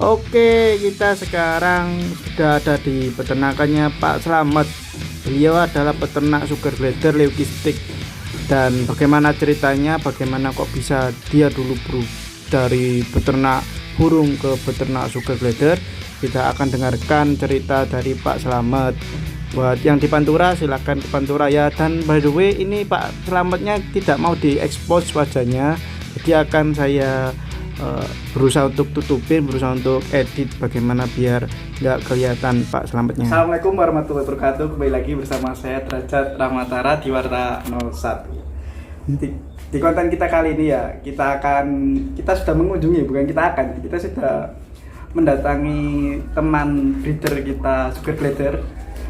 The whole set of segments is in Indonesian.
Oke, kita sekarang sudah ada di peternakannya Pak Slamet. Beliau adalah peternak sugar glider leukistik. Dan bagaimana ceritanya, bagaimana kok bisa dia dulu dari peternak burung ke peternak sugar glider, kita akan dengarkan cerita dari Pak Slamet. Buat yang di Pantura silahkan ke Pantura ya. Dan by the way, ini Pak Slametnya tidak mau diekspos wajahnya, jadi akan saya berusaha untuk tutupin, berusaha untuk edit bagaimana biar nggak kelihatan Pak Slametnya. Assalamualaikum warahmatullahi wabarakatuh. Kembali lagi bersama saya Derajat Rahmatara di Warta 01. Di konten kita kali ini ya, kita sudah mengunjungi, kita sudah mendatangi teman breeder kita sugar glider,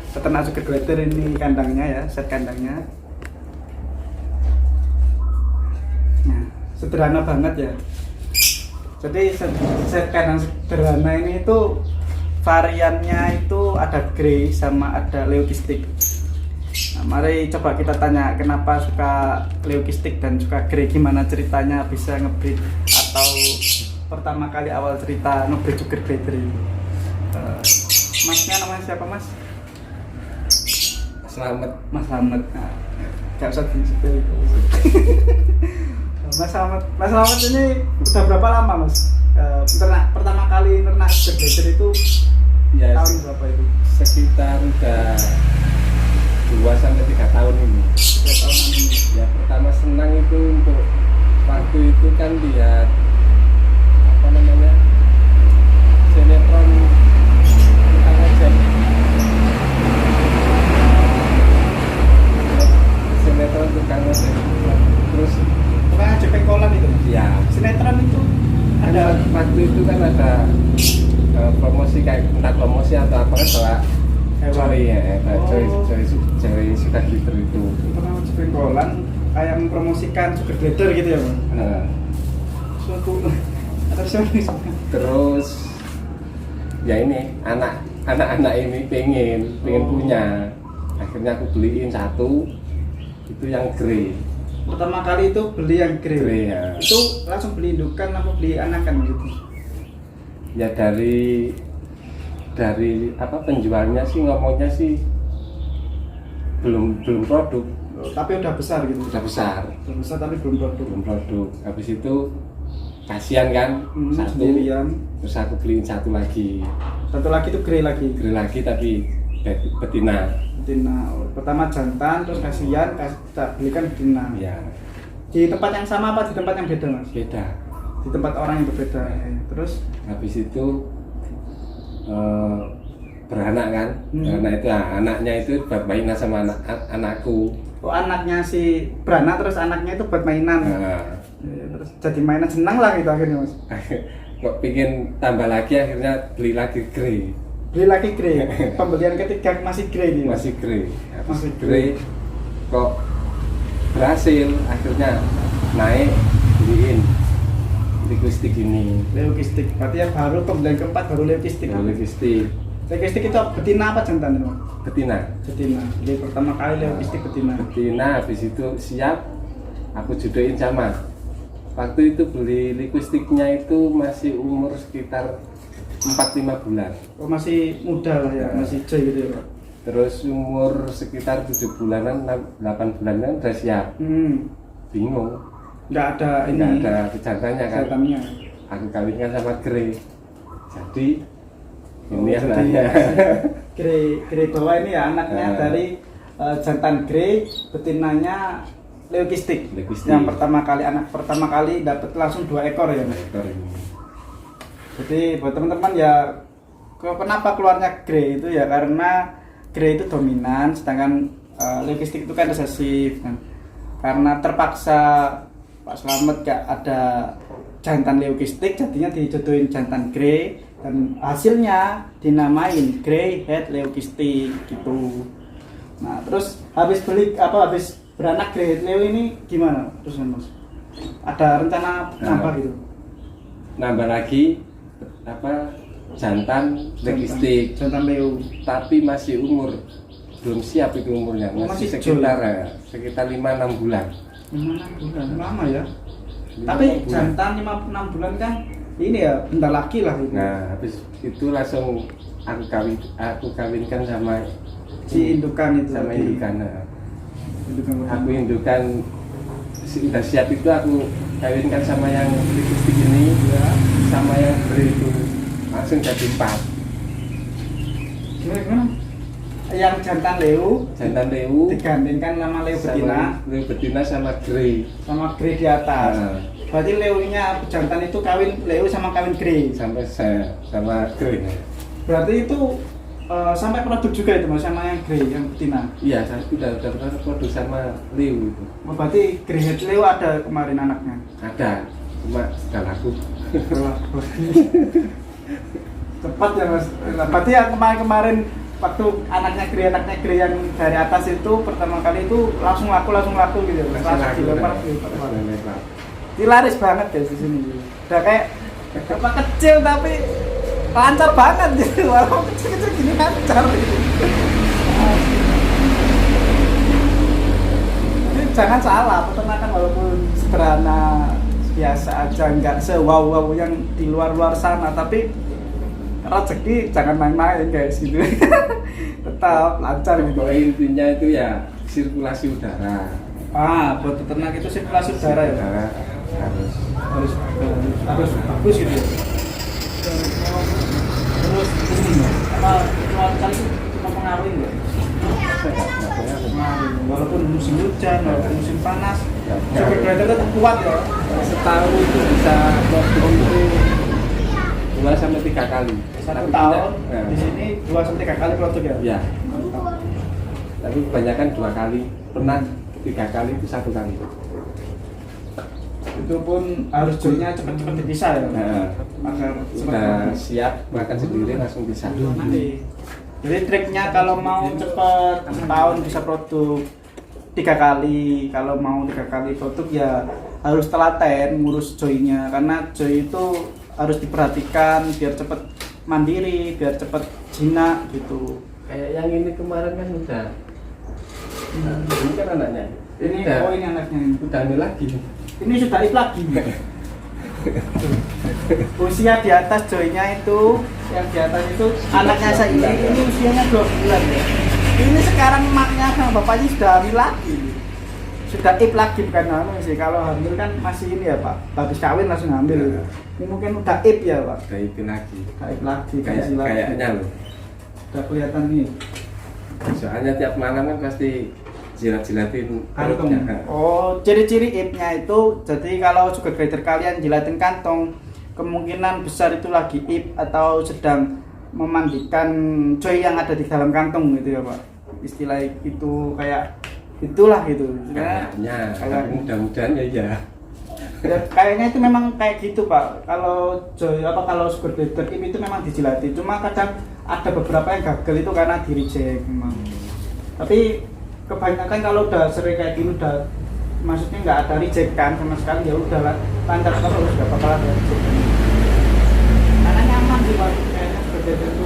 peternak sugar glider. Ini kandangnya ya, set kandangnya. Nah, sederhana banget ya. Jadi set kandang sederhana ini itu variannya itu ada grey sama ada leukistik. Nah, mari coba kita tanya kenapa suka leukistik dan suka grey, gimana ceritanya bisa ngebreed atau pertama kali awal cerita ngebreed sugar glider ini. Masnya namanya siapa mas? Slamet. Mas Slamet. Nah, gak usah disebut. Mas Slamet ini udah berapa lama mas? Pertama kali nernak sugar glider itu Ya, tahun berapa itu? sekitar udah 2-3 tahun ini. 3 tahunan ini. Ya, pertama senang itu untuk waktu itu kan lihat apa namanya, sinetron Tukang Ojek. Sinetron Tukang Ojek. Terus Bukan aja pengkolan itu mas? ya, Sinetron itu ada waktu itu kan ada promosi, kayak entah promosi atau apa kan, soal cewek ya, cewek suka glider itu. pernah aja pengkolan kayak mempromosikan sugar glider gitu ya mas? Nah, Suatu terus ya ini anak-anak ini pengen punya, akhirnya aku beliin satu, itu yang grey. pertama kali itu beli yang grey. Grey, ya. Itu langsung beli indukan apa beli anakan gitu? Ya dari apa, penjualnya sih ngomongnya sih belum produk, Tapi udah besar gitu. udah besar, Tapi belum produk. belum produk. Habis itu kasihan kan, satu, Sendirian. terus aku beliin satu lagi Itu grey lagi. tapi betina. Betina. Pertama jantan, terus kasihan, kita belikan betina. Ya, Di tempat yang sama apa di tempat yang beda mas? beda. Di tempat orang yang berbeda. Terus Habis itu beranak kan, beranak itu, anaknya itu buat mainan sama anakku. anaknya si beranak, terus anaknya itu buat mainan. Nah, Terus jadi mainan, senang lah gitu akhirnya mas. kok pingin tambah lagi, akhirnya beli lagi grey. Beli lagi grey. Pembelian ketiga masih grey nih mas. Masih grey. Habis Masih grey kok berhasil, akhirnya naik, beliin leukistik ini. Leukistik. Berarti yang baru pembelian keempat baru leukistik. Leukistik Leukistik itu betina apa jantan itu? betina. Betina. Jadi pertama kali leukistik betina. Betina, habis itu siap, aku jodohin sama. Waktu itu beli leukistiknya itu masih umur sekitar 4-5 bulan. Oh masih muda lah ya, masih hijau gitu ya Pak. Terus umur sekitar 7 bulanan, 8 bulanan udah siap. Bingung, Nggak ada ini. nggak ada pejantannya kan. Kesehatannya. Aku kawinkan sama grey. Jadi ini Jadi, anaknya. grey bawah ini ya anaknya dari jantan grey, betinanya leukistik. Leukistik. Yang anak pertama kali dapat langsung 2 ekor ya Mas. Ekor ini. Jadi buat teman-teman ya, kenapa keluarnya grey itu ya karena grey itu dominan, sedangkan leukistik itu kan resesif kan. Karena terpaksa Pak Slamet gak ada jantan leukistik, jadinya dijodohin jantan grey dan hasilnya dinamain grey head leukistik gitu. Nah terus habis beranak grey head leu ini gimana terus mas? Ada rencana nambah gitu? Nambah lagi apa, jantan leukistik, Jantan leu. tapi masih umur belum siap itu umurnya, Masih masih kecil. sekitar 5-6 bulan. 5-6 bulan lama ya. 5-6 Tapi bulan. jantan 5-6 bulan kan ini ya bentar lagi lah ini. Nah habis itu langsung aku kawinkan sama Si indukan itu sama tadi. indukan. Nah. Indukan Aku indukan sudah siap itu aku kawinkan sama yang liquistik ini ya. sama yang beri itu langsung jadi 4. Gimana? Yang jantan leu Jantan leu digandingkan sama leu betina leu betina sama grey. sama grey di atas. Nah. Berarti leunya jantan itu kawin leu sama kawin grey. Sampai saya sama grey. Berarti itu sampai produk juga itu mas sama yang grey yang betina. Iya, saya sudah produk sama leu itu. Oh, berarti grey head leu ada kemarin anaknya. Ada, cuma sudah laku. Cepat ya mas. Nah, berarti yang kemarin waktu anaknya grey yang dari atas itu pertama kali itu langsung laku gitu. Langsung dilempar. Ini laris banget guys di sini. Udah kayak apa kecil tapi lancar banget gitu. Walaupun kecil gini lancar gitu. Jadi jangan salah, peternakan walaupun sederhana biasa aja, nggak se-wow yang di luar sana, tapi rezeki jangan main-main guys gitu. Tetap lancar gitu. Pokoknya intinya itu ya sirkulasi udara. Buat peternak itu sirkulasi udara ya. Udara harus bagus gitu ya. Terus ini apa cuaca kali itu cuma pengaruh ya? Walaupun musim hujan, walaupun musim panas, sugar glider tetap kuat ya. Setahun itu bisa produksi itu 2 sampai 3 kali. 1 tahun di sini 2 sampai 3 kali produk ya. Ya. Tapi kebanyakan 2 kali, pernah 3 kali itu 1 kali. Itu pun harus joinnya cepat-cepat dipisah ya. Nah, Agar sudah siap makan sendiri langsung bisa. Jadi triknya kalau mau cepat setahun bisa produk 3 kali, kalau mau 3 kali produk ya harus telaten ngurus joinnya, karena joy itu harus diperhatikan biar cepat mandiri, biar cepat jinak gitu. Kayak yang ini kemarin kan udah. Ini kan anaknya. Ini udah, oh ini anaknya ini. udah hamil lagi. Ini sudah ip lagi. Usia di atas joynya itu, yang di atas itu anaknya saya ini usianya 2 bulan ya. Ini sekarang emaknya sama bapaknya sudah hamil lagi. Sudah ip lagi, bukan hamil sih. Kalau hamil kan masih ini ya Pak, habis kawin langsung hamil. Ini mungkin udah ip ya Pak. Udah ip lagi. Udah ip lagi, Kayaknya loh. Udah kelihatan nih. Soalnya tiap malam kan pasti jilat-jilatin Kantong. perutnya. Oh, ciri-ciri ipnya itu, jadi kalau sugar glider kalian jilatin kantong, kemungkinan besar itu lagi ip atau sedang memandikan joy yang ada di dalam kantong gitu ya Pak. Istilah itu kayak itulah gitu. Kayaknya, tapi mudah-mudahan ya. Ya, kayaknya itu memang kayak gitu Pak. Kalau joy kalau sugar glider ip itu memang dijilati. Cuma kadang ada beberapa yang gagal itu karena di reject memang. Tapi kebanyakan kalau udah sering kayak gini udah maksudnya nggak ada reject kan sama sekali, ya udah lancar terus nggak bakal ada reject. Karena nyaman sih Pak, kayaknya seperti itu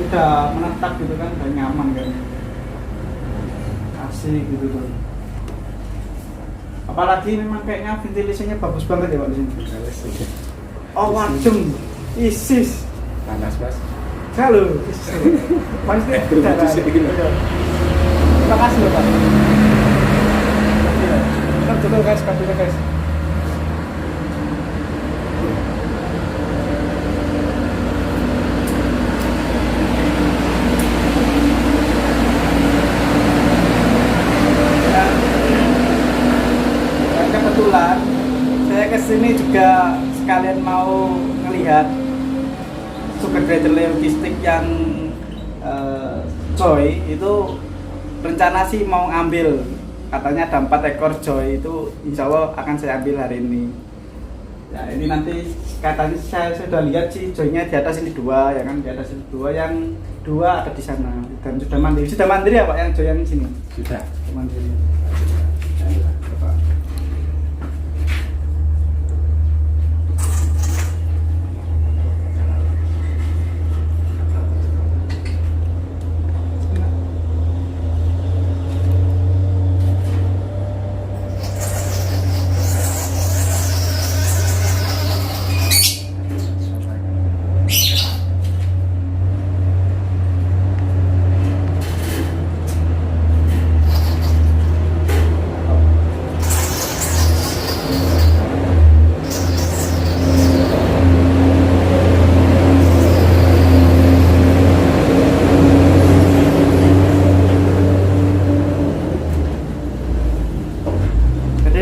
udah menetap gitu kan, udah nyaman kan, asik gitu tuh. Apalagi memang kayaknya ventilasinya bagus banget ya Pak di sini. Oh wadem, isis. Panas Mas. Halo. Pasti udah. Terima kasih loh Pak. Kita dulu guys, kabelnya guys. Dan kebetulan saya kesini juga sekalian mau ngelihat sugar glider logistik yang Joy itu. Rencana sih mau ambil, katanya ada 4 ekor Joy itu insya Allah akan saya ambil hari ini. Ya ini nanti katanya saya sudah lihat sih Joy-nya di atas ini 2 ya kan, di atas ini 2, yang 2 ada di sana dan sudah mandiri. Sudah mandiri ya Pak yang Joy yang di sini? Sudah mandiri.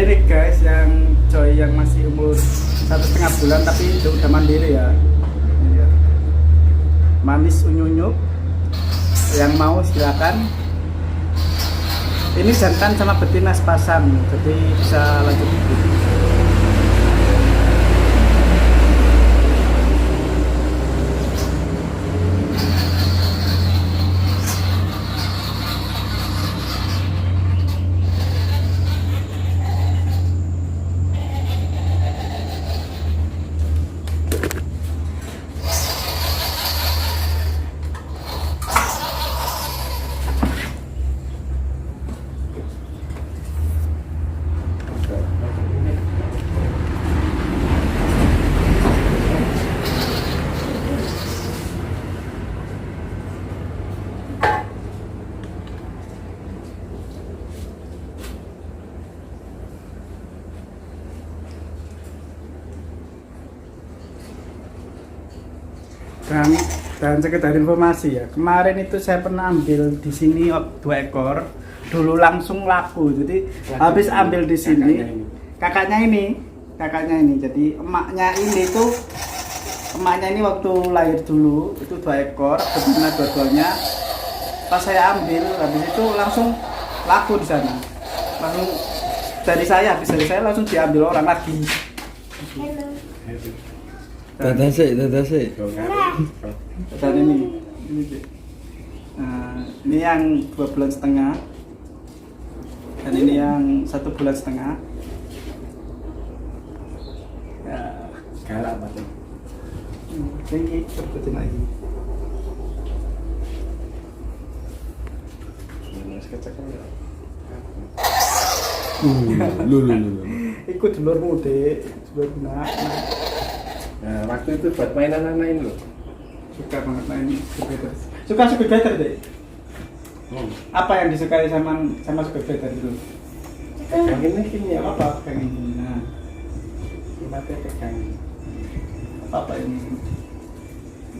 ini guys yang Joy yang masih umur 1,5 bulan tapi udah mandiri ya. Ini ya. Manis unyu-unyu. Yang mau silakan. Ini jantan sama betina sepasang, jadi bisa lanjut hidup. Dan sekedar informasi ya, kemarin itu saya pernah ambil di sini 2 ekor, dulu langsung laku. Jadi habis ambil di sini, kakaknya ini, jadi emaknya ini waktu lahir dulu itu 2 ekor, betina dua-duanya. Pas saya ambil, habis itu langsung laku di sana, langsung dari saya langsung diambil orang lagi. Dadah sih. Dan ini yang 2,5 bulan, dan ini yang 1,5 bulan. Ya, galak banget. Tinggi, terkutin lagi. Lu. Ikut dulurmu dek, dulur nak. Nah, waktu itu buat mainan anak-anak loh. Suka banget main Sugar Glider deh. Apa yang disukai sama Sugar Glider itu? Pegang ini ya Apa pegang ini? Nah, mati pegang. apa ini?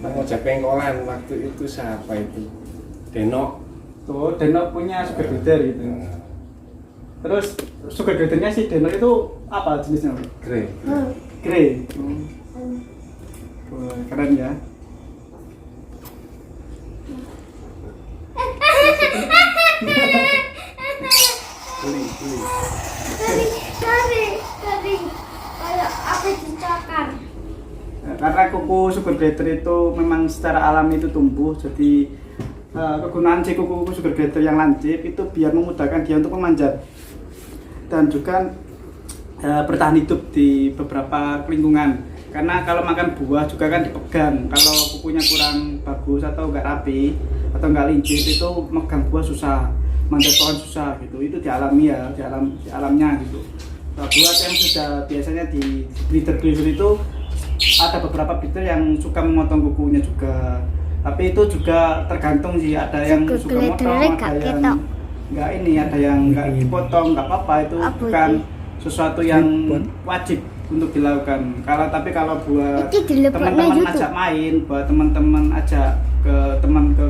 Mau pengkolan waktu itu siapa itu? Denok. Tuh, Denok punya Sugar Glider gitu. Terus Sugar Glidernya si Denok itu apa jenisnya? Grey. Wah, keren ya. Beli. Sorry. Kalau aku dicakar. Karena kuku Sugar Glider itu memang secara alami itu tumbuh, jadi kegunaan si kuku Sugar Glider yang lancip itu biar memudahkan dia untuk memanjat dan juga bertahan hidup di beberapa lingkungan. Karena kalau makan buah juga kan dipegang, kalau kukunya kurang bagus atau enggak rapi atau enggak lincip itu megang buah susah, manjat pohon susah gitu. Itu dialami ya, di alamnya gitu. Nah, buat yang sudah biasanya di breeder itu ada beberapa breeder yang suka memotong kukunya juga. Tapi itu juga tergantung sih, ada yang suka motong, ada yang enggak ada yang enggak dipotong, enggak apa-apa, itu bukan sesuatu yang wajib untuk dilakukan. Kalau buat teman-teman ajak main, buat teman-teman ajak ke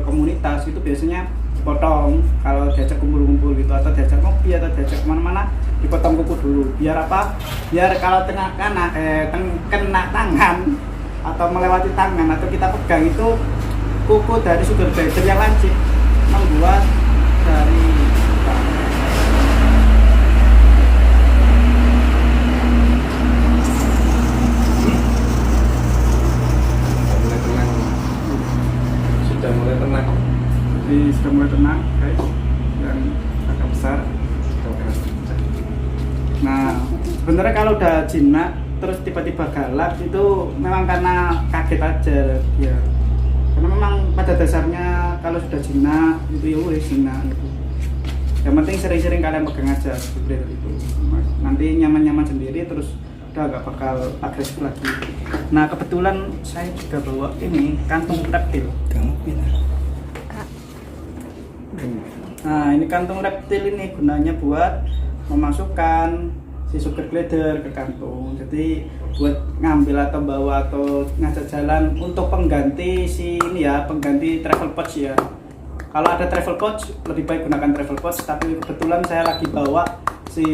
komunitas itu biasanya dipotong. Kalau diajak kumpul-kumpul gitu atau diajak ngopi atau diajak kemana-mana dipotong kuku dulu. Biar apa? Biar kalau kena tangan atau melewati tangan atau kita pegang itu kuku dari Sugar Glider yang lancip membuat dari sudah mulai tenang guys, yang agak besar. Nah, sebenarnya kalau udah jinak terus tiba-tiba galak itu memang karena kaget aja ya. Karena memang pada dasarnya kalau sudah jinak itu ya wes jinak gitu. Yang penting sering-sering kalian pegang aja seperti itu. Nanti nyaman-nyaman sendiri terus udah gak bakal agresif lagi. Nah, kebetulan saya juga bawa ini kantung reptil. Nah, ini kantung reptil ini gunanya buat memasukkan si Sugar Glider ke kantung. Jadi buat ngambil atau bawa atau ngajak jalan untuk pengganti si ini ya, pengganti travel pouch ya. Kalau ada travel pouch lebih baik gunakan travel pouch, tapi kebetulan saya lagi bawa si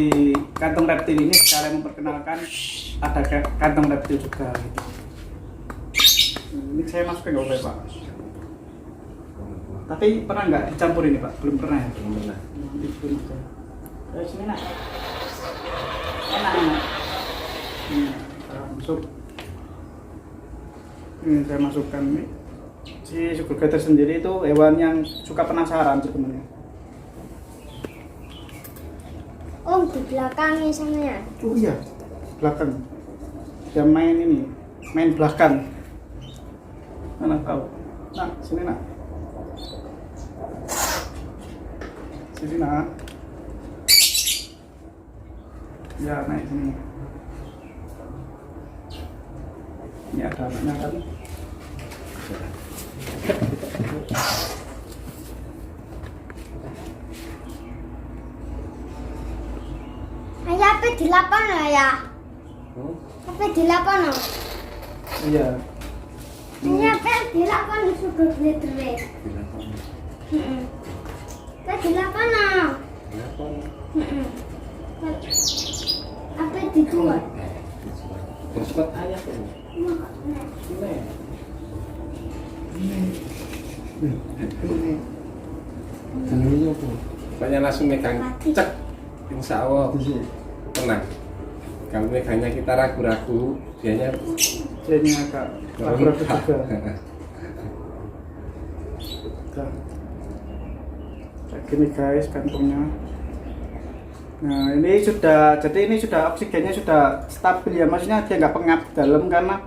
kantong reptil ini sekalian memperkenalkan ada kantong reptil juga gitu. Ini saya masukin nggak boleh Pak. Tapi pernah nggak dicampur ini Pak? Belum pernah ya? Belum pernah. Sini nak. Enak. Masuk. Ini saya masukkan nih. Si sugar glider sendiri itu hewan yang suka penasaran sebenarnya. Oh, di belakangnya sana ya. Oh iya, belakang. Dia main ini, main belakang. Mana tahu? Nah, sini nak. Sini nak. Ya naik sini. Ini ada anaknya kan? Ayah apa di lapangan ya? Apa di lapangan? Iya. Ayah apa di lapangan sugar glider ya? Apa di lapangan? Apa dijual? Cepat ayah tuh. Pokoknya langsung megang cek, insya Allah tenang. Kalau megangnya kita ragu-ragu, dianya Jadi agak ragu-ragu juga. Tuh. Kayak gini guys kantongnya. Nah ini sudah, jadi ini sudah oksigennya sudah stabil ya, maksudnya dia nggak pengap dalam karena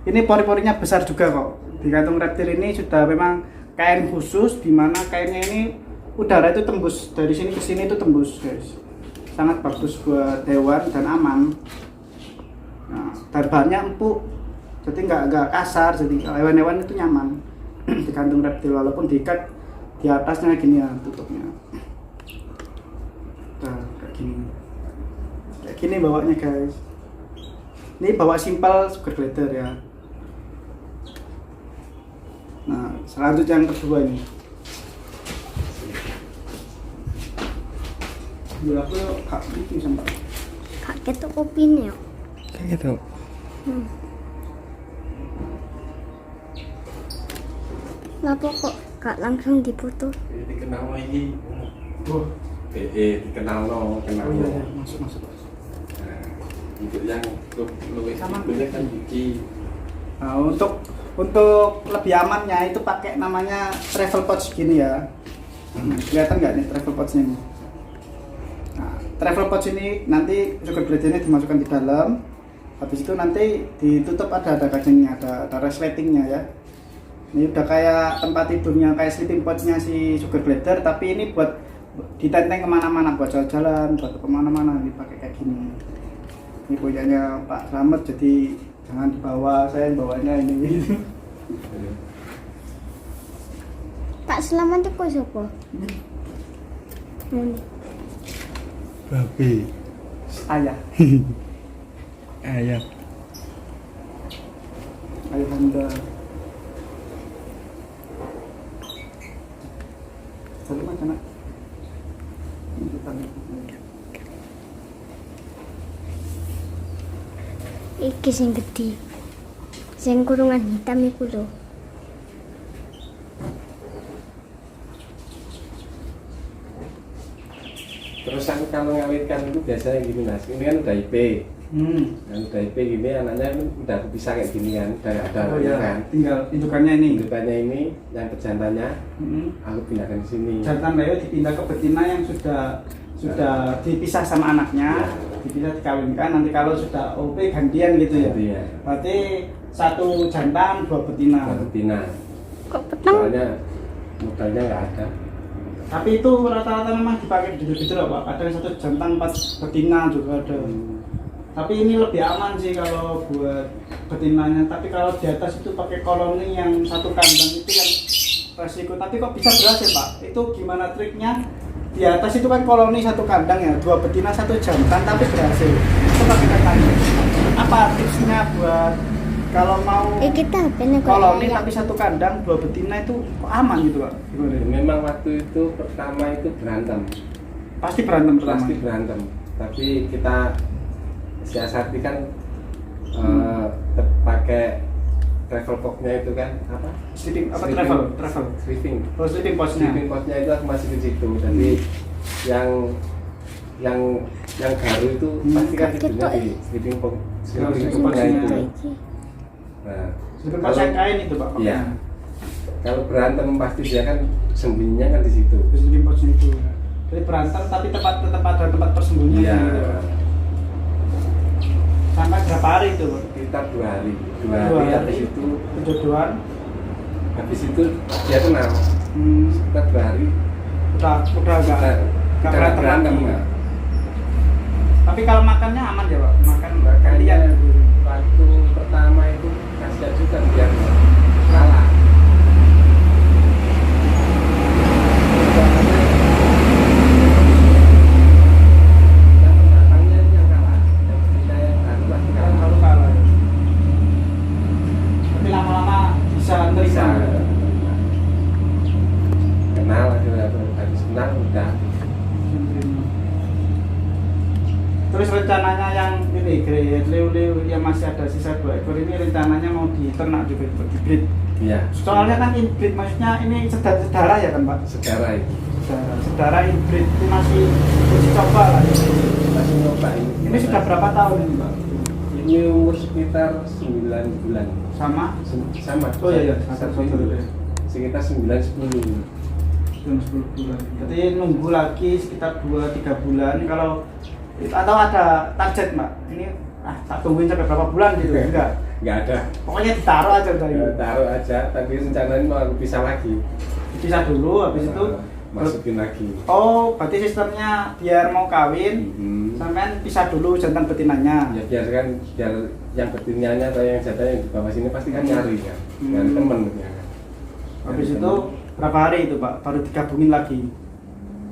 ini pori-porinya besar juga kok. Di kantung reptil ini sudah memang kain khusus, di mana kainnya ini udara itu tembus dari sini ke sini itu tembus guys. Sangat bagus buat hewan dan aman. Nah, dan bahannya empuk, jadi nggak kasar, jadi hewan-hewan itu nyaman di kantung reptil walaupun diikat di atasnya gini ya tutupnya. Nah, kayak gini bawanya guys. Ini bawa simpel sugar glider ya. Nah selanjutnya yang kedua ini. Dulu aku kak bikin sampai. Kak ketuk kopinya. kayak gitu. Kenapa kok gak langsung diputus? Dikenal lagi. Wah, Dikenal kenal. oh iya, masuk. Untuk yang lebih Sama. punya kan Yuki. Nah, untuk lebih amannya itu pakai namanya travel pouch gini ya. Kelihatan nggak nih travel pouchnya ini? Nah, travel pouch ini nanti sugar glidernya dimasukkan di dalam. Habis itu nanti ditutup ada kacangnya, ada resletingnya ya. Ini udah kayak tempat tidurnya, kayak sleeping pouchnya si sugar glider, tapi ini buat ditenteng kemana-mana, buat jalan-jalan, buat kemana-mana dipakai kayak gini. Ini punyanya Pak Slamet, jadi jangan dibawa, saya yang bawanya ini gitu. Pak Slamet itu kok siapa? Babi. Ayah Ayam. Anda. Satu macam nak. Iki sing gede. Sing kurungan hitam iku lho. Terus aku kalau ngawitkan itu biasanya gini mas, ini kan udah IP. Yang udah IP gini anaknya kan udah bisa kayak gini kan, udah ada Oh ya, kan. tinggal indukannya ini. Indukannya ini, yang pejantannya aku pindahkan di sini. Jantan Leo dipindah ke betina yang sudah dipisah sama anaknya, dipisah dikawinkan. Nanti kalau sudah OP gantian gitu ya. Iya. Berarti satu jantan, dua betina. Nah, betina. Kok petang? Soalnya modalnya nggak ada. Tapi itu rata-rata memang dipakai gitu loh Pak. Ada yang satu jantan, 4 betina juga ada. Tapi ini lebih aman sih kalau buat betinanya. Tapi kalau di atas itu pakai koloni yang satu kandang itu yang resiko. Tapi kok bisa berhasil Pak? Itu gimana triknya? Di atas itu kan koloni satu kandang ya, 2 betina 1 jantan, tapi berhasil. Itu pakai katanya. Apa tipsnya buat kalau mau Kita HP-nya kok koloni ya. tapi 1 kandang 2 betina itu kok aman gitu Pak? Gimana? Memang waktu itu pertama itu berantem, Pasti berantem pertama. pasti berantem. tapi kita siasati kan pakai travel box-nya itu kan apa? Sleeping apa Sleeping- travel. Sleeping. Oh, sleeping box-nya. Sleeping box-nya itu aku masih di situ. Jadi yang garu itu pasti kan tidurnya di sleeping box. Sleeping Sleeping box-nya itu. box-nya. Nah, Sleeping box yang kain itu, Pak. Iya. Kalau berantem pasti dia kan sembunyinya kan di situ. Sleeping box itu. Jadi berantem tapi tetap ada tempat persembunyian Iya. gitu. Sampai berapa hari itu, Pak? Kita 2 hari. 2 Dua hari hari. habis itu Penjodohan. habis itu dia kenal. Kita 2 hari Udah agak kita nggak nggak berantem lagi. Nggak. Tapi kalau makannya aman ya, Pak? Makan Makanya kalian. waktu pertama itu kasihan juga biar kalah. Yang pendatangnya yang kalah, yang kita yang baru pasti Kalau kalah. kalau kalah. Tapi lama-lama bisa Bisa nerima. kenal habis kenal udah. Terus rencananya yang ini grade leu yang masih ada sisa 2 ekor ini rencananya mau diternak juga di breed. Iya. Soalnya kan inbreed maksudnya ini saudara ya kan, Pak? Sekarang itu Saudara inbreed itu masih uji coba lah. masih nyobain. Ini sudah berapa tahun ini, Pak? Ini umur sekitar 9 bulan. Sama Sama. Oh iya, satu satu ini. Sekitar 9-10. 10 bulan. Jadi nunggu lagi sekitar 2-3 bulan kalau atau ada target, Mbak. Ini tak tungguin sampai berapa bulan gitu enggak? Nggak ada. Pokoknya ditaruh aja udah ini. Taruh aja. Tadi rencananya mau aku pisah lagi. Dipisah dulu habis itu Masukin lagi. oh, berarti sistemnya biar mau kawin sampean pisah dulu jantan betinanya. Ya biar yang betinanya atau yang jantan yang di bawah sini pasti kan nyari kan. Nyari temen ya kan. Habis Nyari itu temen. berapa hari itu, Pak? Baru digabungin lagi.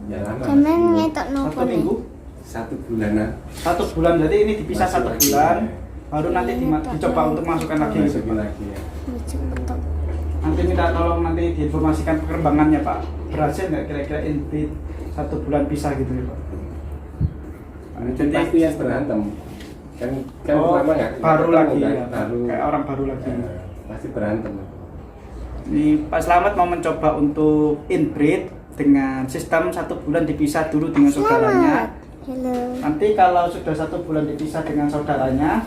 Ya lama. Sampean ngetok nopo Satu nih? minggu? 1 bulanan. 1 bulan, jadi ini dipisah Masuk 1 lagi. bulan. Baru nanti dicoba untuk masukkan lagi. Masukin lagi ya. Cepet. Nanti minta tolong nanti diinformasikan perkembangannya, Pak. Berhasil nggak kira-kira inbreed 1 bulan pisah gitu ya, Pak? Jadi pasti yang berantem. Kan Oh, lama nggak baru ketemu lagi kan? ya, Baru kayak orang baru lagi. pasti berantem. Ini Pak Slamet mau mencoba untuk inbreed dengan sistem 1 bulan dipisah dulu dengan saudaranya. Halo. Nanti kalau sudah 1 bulan dipisah dengan saudaranya,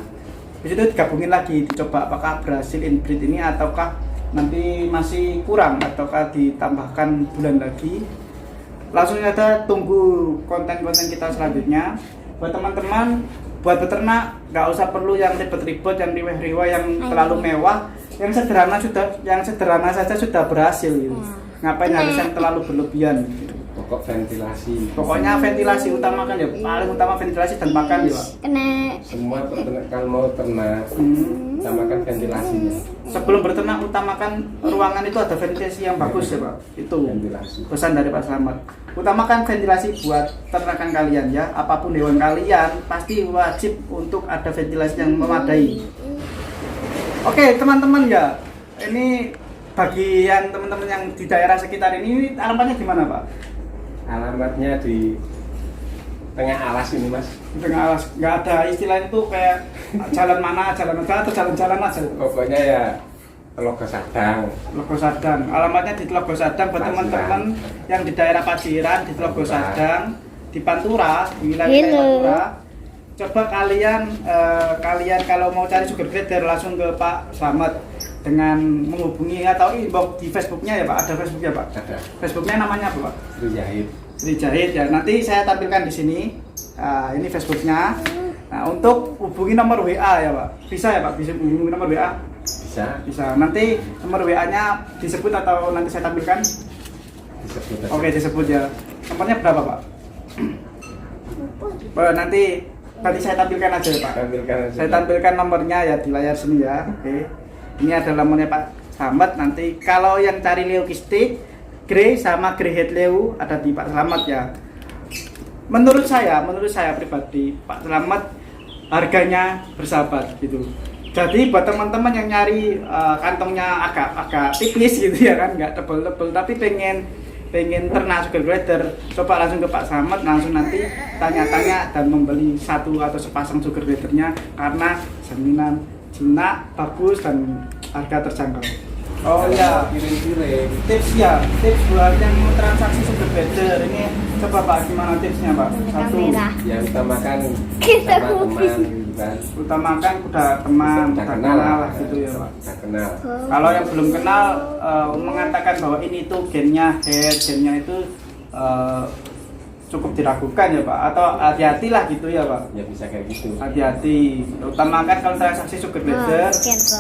di situ digabungin lagi, dicoba apakah berhasil inbreed ini ataukah nanti masih kurang ataukah ditambahkan bulan lagi. Langsung saja tunggu konten-konten kita selanjutnya. Buat teman-teman, buat peternak nggak usah perlu yang ribet-ribet, yang riweh-riweh, yang terlalu mewah. Yang sederhana saja sudah berhasil gitu. Ngapain harus yang terlalu berlebihan gitu. Pokok ventilasi. Pokoknya ventilasi utamakan ya, paling utama ventilasi dan makan ya, Pak. Kena Semua peternak kalau mau ternak utamakan ventilasinya. Sebelum berternak utamakan ruangan itu ada ventilasi yang bagus ya, Pak. Itu Ventilasi. pesan dari Pak Slamet. Utamakan ventilasi buat ternakan kalian ya. Apapun hewan kalian pasti wajib untuk ada ventilasi yang memadai. Oke, teman-teman ya. Ini bagi yang teman-teman yang di daerah sekitar ini alamatnya di mana, Pak? Alamatnya di tengah alas ini, Mas. Di tengah alas. Nggak ada istilah itu kayak jalan mana atau jalan-jalan aja. Pokoknya ya Telogo Sadang. Telogo Sadang. Alamatnya di Telogo Sadang buat Paciran. teman-teman yang di daerah Paciran, di Telogo Pantura. Sadang, di Pantura, di wilayah Hello. Pantura. Coba kalian kalau mau cari sugar glider langsung ke Pak Slamet dengan menghubungi atau inbox di Facebooknya ya, Pak. Ada Facebooknya, Pak. Ada Facebooknya namanya apa, Pak? Sri Jahit. Sri Jahit ya. Nanti saya tampilkan di sini. Ini Facebooknya. Nah, untuk hubungi nomor WA ya, Pak. Bisa ya, Pak? Bisa hubungi nomor WA? Bisa Bisa. Nanti nomor WA-nya disebut atau nanti saya tampilkan? disebut aja. Oke, disebut ya. Nomornya berapa, Pak? Nanti saya tampilkan aja ya, Pak. Tampilkan aja. Saya tampilkan nomornya ya di layar sini ya. Oke. Ini adalah nomornya Pak Slamet. Nanti kalau yang cari leukistik, grey sama grey head leu ada di Pak Slamet ya. Menurut saya pribadi, Pak Slamet harganya bersahabat gitu. Jadi buat teman-teman yang nyari kantongnya agak tipis gitu ya kan, nggak tebel-tebel tapi pengen pengen ternak sugar glider, coba langsung ke Pak Slamet, langsung nanti tanya-tanya dan membeli satu atau sepasang sugar glidernya karena jaminan jinak, bagus dan harga terjangkau. Oh ya, kirim-kirim tips ya, tips buat yang mau transaksi sugar glider ini coba Pak gimana tipsnya Pak? Satu, yang utamakan Kita sama teman gitu kan. utamakan udah teman, udah kenal lah gitu ya Pak. Udah kenal. Kalau yang belum kenal mengatakan bahwa ini tuh gennya head, gennya itu cukup diragukan ya Pak, atau hati-hati lah gitu ya Pak. Ya bisa kayak gitu. Hati-hati, utamakan kalau transaksi sugar glider,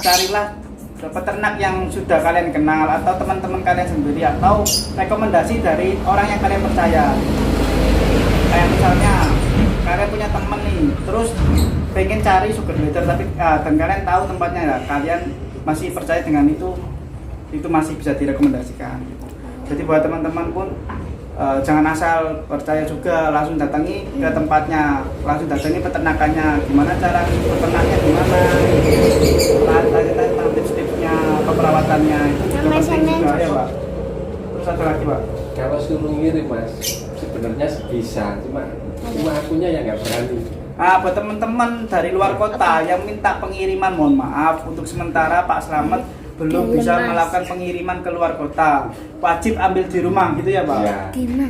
carilah peternak yang sudah kalian kenal atau teman-teman kalian sendiri atau rekomendasi dari orang yang kalian percaya. Kayak misalnya kalian punya teman nih, terus pengen cari sugar glider tapi dan kalian tahu tempatnya ya, kalian masih percaya dengan itu masih bisa direkomendasikan. Jadi buat teman-teman pun jangan asal percaya juga, langsung datangi ke tempatnya, langsung datangi peternakannya, gimana cara peternaknya, gimana tanya-tanya tentang tips-tipsnya, peperawatannya, itu juga penting juga ya Pak. Terus ada lagi Pak, Kalau suruh ngirim Mas, sebenarnya bisa, cuma akunya yang nggak berani. buat teman-teman dari luar kota yang minta pengiriman, mohon maaf untuk sementara Pak Slamet belum bisa melakukan pengiriman ke luar kota, wajib ambil di rumah gitu ya Pak. Ya.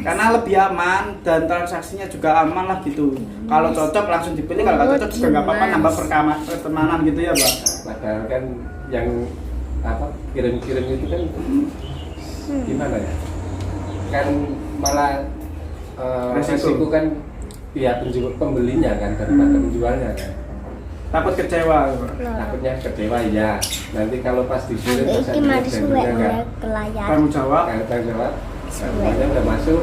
Karena lebih aman dan transaksinya juga aman lah gitu. Kalau cocok langsung dipilih, kalau nggak cocok juga nggak apa-apa, nambah pertemanan gitu ya Pak. Padahal kan yang kirim-kirim itu kan gimana ya? Kan malah resiko kan pihak pembelinya kan daripada penjualnya kan. Takut kecewa Pak. Takutnya kecewa ya. Nanti kalau pas dikirim Iki mari suwe oleh kelayar. Tanggung jawab. kalau tanggung jawab semuanya udah masuk,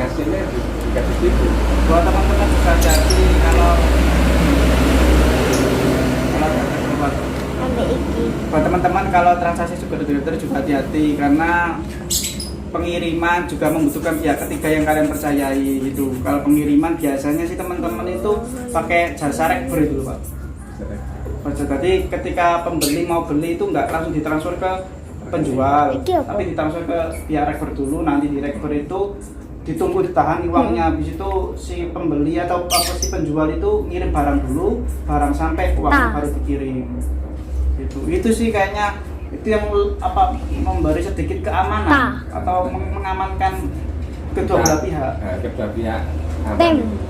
hasilnya dikasih gitu. Buat teman-teman juga hati kalau Ambil iki. buat teman-teman kalau transaksi sugar glider juga hati-hati karena pengiriman juga membutuhkan pihak ketiga yang kalian percayai gitu. Kalau pengiriman biasanya sih teman-teman itu pakai jasa rekber itu Pak. Jadi ketika pembeli mau beli itu nggak langsung ditransfer ke penjual, tapi ditransfer ke pihak rekber dulu. Nanti di rekber itu ditunggu ditahan uangnya, habis itu si pembeli atau si penjual itu ngirim barang dulu, barang sampai uang baru dikirim. Itu sih kayaknya itu yang memberi sedikit keamanan atau mengamankan kedua belah pihak. Nah, kedua pihak.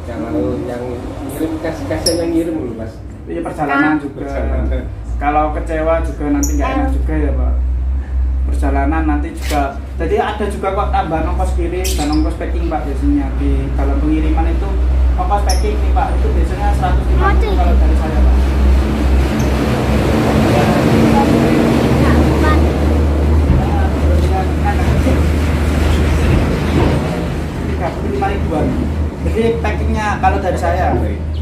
Kalau yang ngirim kasih yang ngirim dulu Mas. Iya, perjalanan juga. Kalau kecewa juga nanti nggak enak juga ya Pak. Perjalanan nanti juga. Jadi ada juga kok tambahan ongkos kirim dan ongkos packing Pak biasanya di dalam pengiriman itu ongkos packing nih Pak itu biasanya 150 kalau dari saya Pak. Ribuan. Jadi packingnya kalau dari saya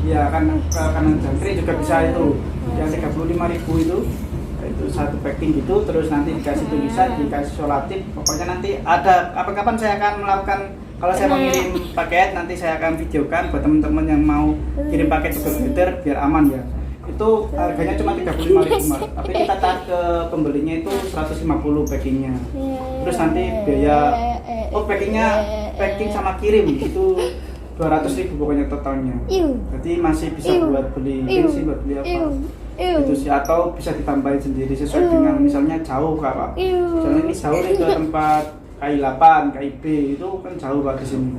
ya kan ke kanan jangkrik juga bisa itu yang 35.000 itu satu packing gitu, terus nanti dikasih tulisan, dikasih solatif, pokoknya nanti ada kapan-kapan saya akan melakukan, kalau saya mengirim paket nanti saya akan videokan buat teman-teman yang mau kirim paket sugar glider biar aman ya. Itu harganya cuma 35.000 tapi kita tarik ke pembelinya itu 150 packingnya. Terus nanti biaya packing sama kirim itu 200.000 pokoknya totalnya. Jadi masih bisa buat beli bensin, buat beli apa itu sih, atau bisa ditambahin sendiri sesuai dengan misalnya jauh Kak. Misalnya ini jauh nih ke tempat KI8, KIB itu kan jauh Pak di sini.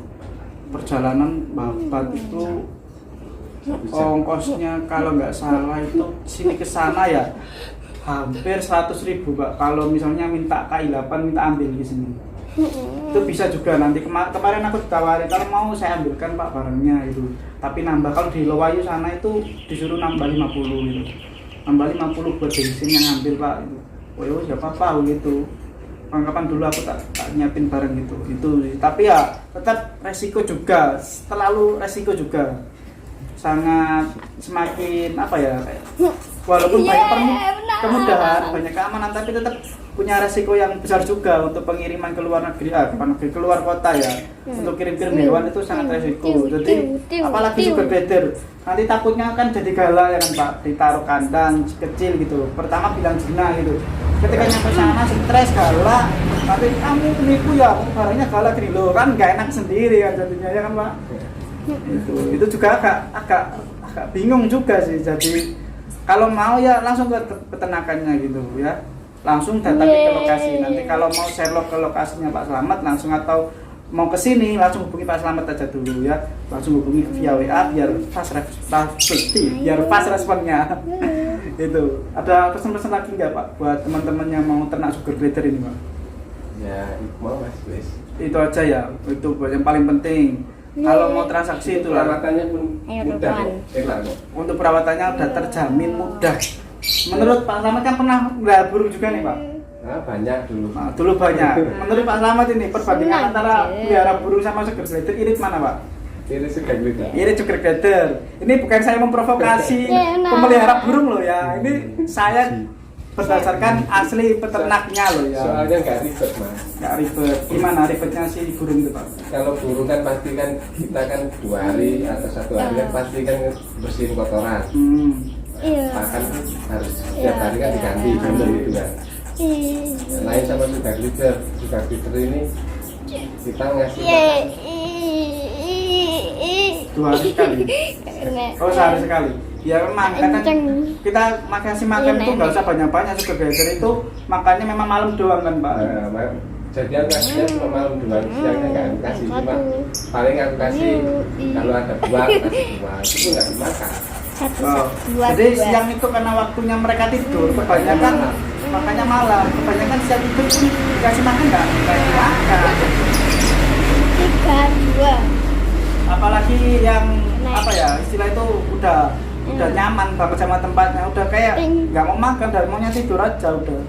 Perjalanan Bapak itu ongkosnya kalau nggak salah itu sini ke sana ya hampir 100.000 Pak. Kalau misalnya minta KI8 minta ambil di sini. Itu bisa juga nanti kemarin aku ditawari kalau mau saya ambilkan Pak barangnya itu. Tapi nambah kalau di Lowayu sana itu disuruh nambah 50 gitu. Nambah 50 buat bensin yang ambil Pak itu. Oh ya apa-apa gitu. Kapan dulu aku tak nyiapin barang gitu. Itu tapi ya tetap resiko juga, terlalu resiko juga. Sangat semakin apa ya, walaupun banyak kemudahan, banyak keamanan, tapi tetap punya resiko yang besar juga untuk pengiriman ke luar negeri, ke luar kota ya. Untuk kirim-kirim hewan itu sangat resiko. Jadi apalagi sugar glider, nanti takutnya kan jadi gala ya kan Pak, ditaruh kandang kecil gitu. Pertama bilang jinak gitu. Ketika nyampe sana stres gala, Nanti kamu penipu ya, barangnya galak gini loh kan nggak enak sendiri kan jadinya ya kan Pak. Itu juga agak bingung juga sih. Jadi kalau mau ya langsung ke peternakannya gitu ya, langsung datangi ke lokasi. Nanti kalau mau Sherlock ke lokasinya Pak Slamet langsung, atau mau ke sini langsung hubungi Pak Slamet aja dulu ya, langsung hubungi via WA biar fast responnya. Itu ada pesan-pesan lagi nggak Pak buat teman-teman yang mau ternak sugar glider ini Pak? Ya itu mau Mas Wes. Itu aja ya, itu yang paling penting. Kalau mau transaksi itu perawatannya pun mudah kok. Untuk perawatannya udah terjamin mudah. Menurut Pak Slamet kan pernah melihara burung juga nih Pak? Nah, banyak dulu. Nah, dulu banyak. Menurut Pak Slamet ini perbandingan antara melihara burung sama sugar glider, irit mana Pak? Irit sugar glider. Irit sugar glider. Ini bukan saya memprovokasi pemelihara burung loh ya. Ini saya berdasarkan asli peternaknya loh ya. Soalnya nggak ribet Mas. Nggak ribet. Gimana ribetnya si burung itu Pak? Kalau burung kan pasti kan kita kan 2 hari atau 1 hari kan pasti kan bersihin kotoran. Makan harus setiap hari kan diganti gitu kan. Lain sama sugar glider. Sugar glider ini kita ngasih makan 2 hari sekali. Oh, sehari sekali. Ya memang kadang kita kasih makan itu nggak usah banyak-banyak. Sugar glider itu makannya memang malam doang kan Pak. Jadi aku kasihnya cuma malam doang, siangnya nggak aku kasih, cuma paling aku kasih kalau ada buah kasih buah, itu nggak dimakan. Jadi siang itu karena waktunya mereka tidur, kebanyakan makanya malam, kebanyakan siang itu pun dikasih makan nggak dimakan. 3, 2. Apalagi yang apa ya, istilah itu udah nyaman banget sama tempatnya, udah kayak nggak mau makan dan maunya tidur aja udah.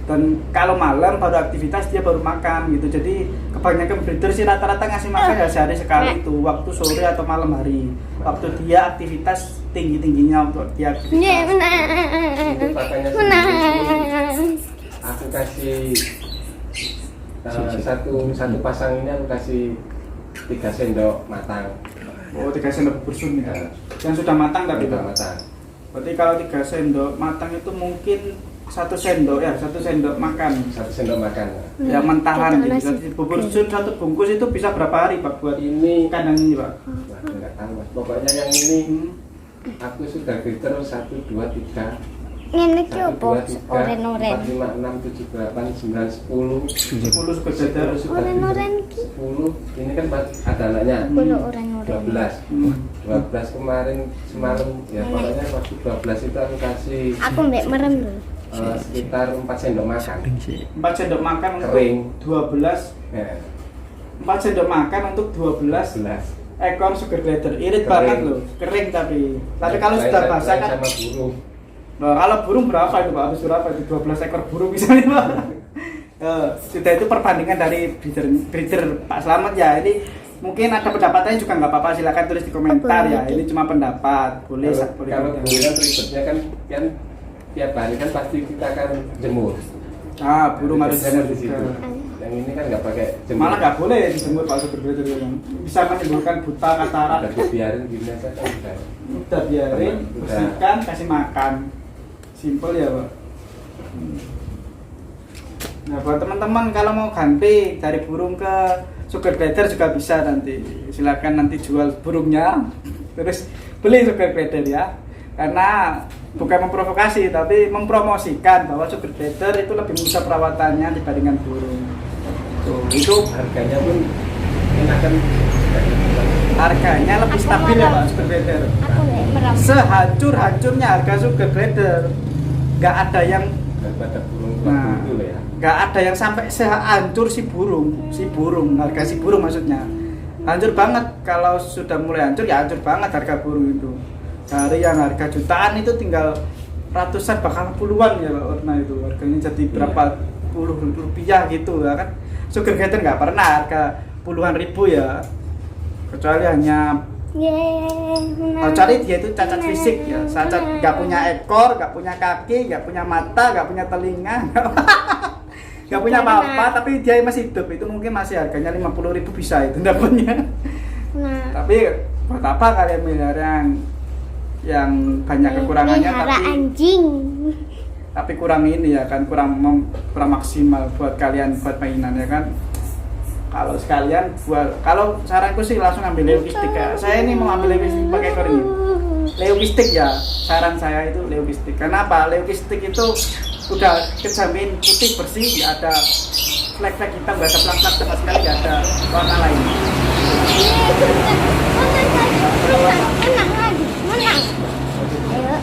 Dan kalau malam baru aktivitas dia baru makan gitu. Jadi kebanyakan breeder sih rata-rata ngasih makan ya sehari sekali itu, waktu sore atau malam hari, waktu dia aktivitas tingginya untuk dia aktivitas. Itu makanya aku kasih satu pasang ini aku kasih 3 sendok matang. Oh, 3 sendok bubur sun ya. Yang sudah matang tapi sudah matang. Berarti kalau 3 sendok matang itu mungkin 1 sendok ya, 1 sendok makan. 1 sendok makan. Ya mentahan gitu. Jadi bubur sun 1 bungkus itu bisa berapa hari Pak buat ini kandang ini Pak? Wah, enggak tahu Mas. Pokoknya yang ini aku sudah filter 1 2 3. Ini ki opo? 4, 5, Oren-oren. 6, 7, 8, 9, 10 10 sugar glider. Oren-oren ki. 10. Ini kan ada anaknya. 10 oren-oren. 12 kemarin semalam ya, pokoknya waktu 12 itu aku kasih Aku mbek merem lho. sekitar 4 sendok makan 4 sendok makan kering untuk 12 ya. 4 sendok makan untuk 12 ekor sugar glider. Irit banget loh, kering tapi kalau sudah basah kan sama burung. Nah, kalau burung berapa itu Pak? Habis berapa itu 12 ekor burung misalnya Pak? Sudah itu perbandingan dari breeder Pak Slamet ya. Ini mungkin ada pendapatannya juga nggak apa-apa, silakan tulis di komentar ya. Ini cuma pendapat, boleh. Kalau burung ribetnya kan tiap hari kan pasti kita akan jemur. Burung harus jemur di situ. Yang ini kan nggak pakai jemur. Malah nggak boleh dijemur Pak sugar glider yang bisa menimbulkan buta katarak. Udah dibiarin gini aja kan Udah biarin, bersihkan, kasih makan. Simple ya Pak. Nah buat teman-teman kalau mau ganti dari burung ke sugar glider juga bisa nanti. Silakan nanti jual burungnya, terus beli sugar glider ya. Karena bukan memprovokasi tapi mempromosikan bahwa sugar glider itu lebih mudah perawatannya dibandingkan burung. Itu harganya pun enakan. Harganya lebih stabil ya Pak sugar glider. Aku mbek merem. Sehancur-hancurnya harga sugar glider, nggak ada yang Daripada burung itu ya. Nggak ada yang sampai sehancur si burung, harga si burung maksudnya. Hancur banget, kalau sudah mulai hancur ya hancur banget harga burung itu. Dari yang harga jutaan itu tinggal ratusan bahkan puluhan ya Pak Orna itu. Harganya jadi berapa puluh rupiah gitu ya kan. Sugar glider nggak pernah harga puluhan ribu ya. Kecuali hanya kecuali dia itu cacat fisik ya, cacat nggak punya ekor, nggak punya kaki, nggak punya mata, nggak punya telinga, nggak punya apa-apa, tapi dia masih hidup, itu mungkin masih harganya 50.000 bisa itu dapatnya. Tapi buat apa kalian melihara yang banyak kekurangannya melihara tapi anjing. tapi kurang ini ya kan, kurang maksimal buat kalian buat mainan ya kan. Kalau sekalian kalau saranku sih langsung ambil leukistik ya. Saya ini mau ambil leukistik pakai ekor ini. Leukistik ya, saran saya itu leukistik. Kenapa? Leukistik itu udah kejamin putih bersih, nggak ada flek-flek hitam, nggak ada plak-plak sama sekali, nggak ada warna lain. Menang. Ayo.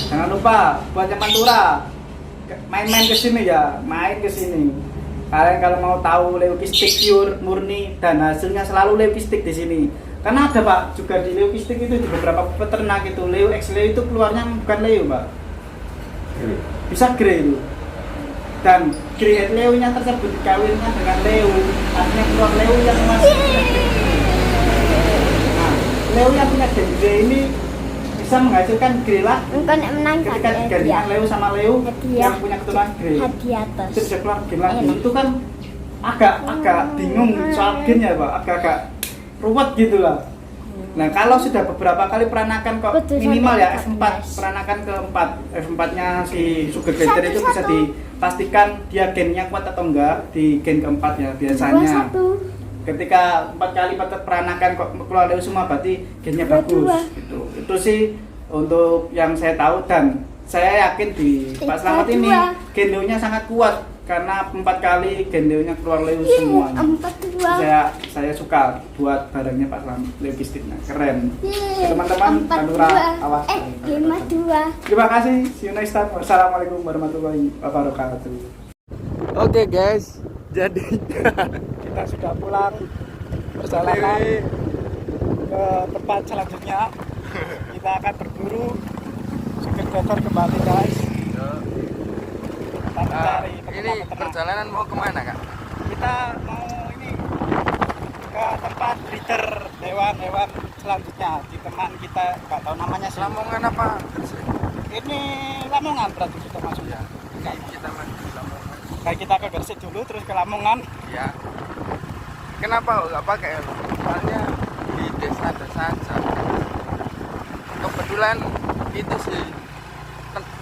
Jangan lupa buat yang Pantura main-main ke sini ya, main ke sini. Kalian kalau mau tahu leukistik pure murni dan hasilnya selalu leukistik di sini. Karena ada Pak juga di leukistik itu di beberapa peternak itu leu X leu itu keluarnya bukan leu Pak, bisa grey itu. Dan grey leunya tersebut dikawinnya dengan leu, artinya keluar leu yang masih. Nah, leu yang punya gen grey ini bisa menghasilkan grey lah. Engkau nek menang Ketika digandingkan leu sama leu yang punya keturunan grey, hadiah tos. itu bisa keluar gen lagi. Itu kan agak bingung soal gen ya Pak, agak ruwet gitu lah. Nah kalau sudah beberapa kali peranakan kok minimal ya F4, peranakan keempat, F4-nya si sugar glider itu bisa dipastikan dia gennya kuat atau enggak di gen keempat ya biasanya. Ketika 4 kali peranakan kok keluar leu semua berarti gennya bagus gitu. Itu sih untuk yang saya tahu dan saya yakin di Pak Slamet ini gen leunya sangat kuat karena 4 kali gen leunya keluar leu semuanya. Saya suka buat barangnya Pak Slamet, leukistiknya keren. Teman-teman Pantura awas. 52. Terima kasih. See you next time. Wassalamualaikum warahmatullahi wabarakatuh. Oke guys, jadi Kita sudah pulang perjalanan ke tempat selanjutnya. Kita akan berburu sugar glider kembali guys. Kita mencari ini perjalanan mau kemana Kak? kita mau ini ke tempat breeder hewan-hewan selanjutnya di teman kita, nggak tahu namanya sih. Lamongan apa? Ini Lamongan berarti kita masuk ya. Kita masuk di Lamongan. Kayak kita ke Gresik dulu terus ke Lamongan. Ya. Kenapa nggak pakai helm? Soalnya di desa-desa aja. Kebetulan itu sih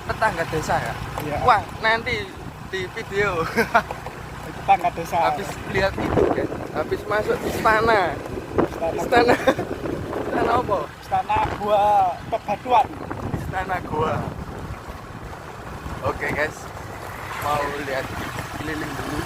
tetangga desa ya. Iya. Wah, nanti di video Tetangga desa. habis lihat itu kan, habis masuk istana apa? Istana Gua Kebatuan. Istana gua. Oke guys, mau lihat keliling dulu.